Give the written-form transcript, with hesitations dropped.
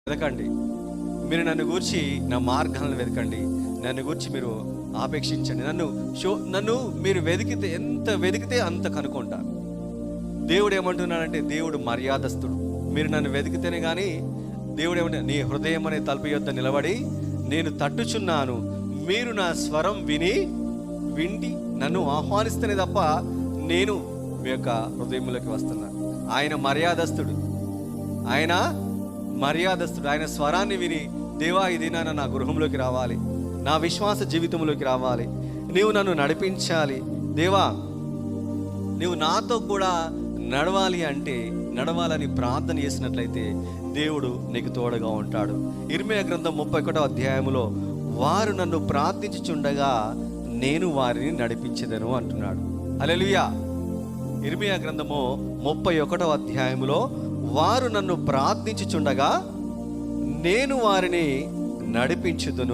వెతకండి. మీరు నన్ను గూర్చి నా మార్గాలను వెతకండి. నన్ను గూర్చి మీరు ఆపేక్షించండి. నన్ను మీరు ఎంత వెతికితే అంత కనుక్కుంటారు. దేవుడు ఏమంటున్నాడంటే, దేవుడు మర్యాదస్తుడు. మీరు నన్ను వెతికితేనే కానీ, దేవుడు ఏమంటే, నీ హృదయం అనే తలుపు యొద్ద నిలబడి నేను తట్టుచున్నాను, మీరు నా స్వరం విండి నన్ను ఆహ్వానిస్తేనే తప్ప నేను మీ యొక్క హృదయంలోకి వస్తున్నాను. ఆయన మర్యాదస్తుడు. ఆయన స్వరాన్ని విని, దేవా ఇది నా గృహంలోకి రావాలి, నా విశ్వాస జీవితంలోకి రావాలి, నీవు నన్ను నడిపించాలి, దేవా నీవు నాతో కూడా నడవాలని ప్రార్థన చేసినట్లయితే దేవుడు నీకు తోడుగా ఉంటాడు. ఇర్మీయా గ్రంథం 31వ అధ్యాయములో, వారు నన్ను ప్రార్థించుచుండగా నేను వారిని నడిపించెదను అంటున్నాడు. హల్లెలూయా. ఇర్మీయా గ్రంథము 31వ అధ్యాయములో, వారు నన్ను ప్రార్థించుచుండగా నేను వారిని నడిపించుదును.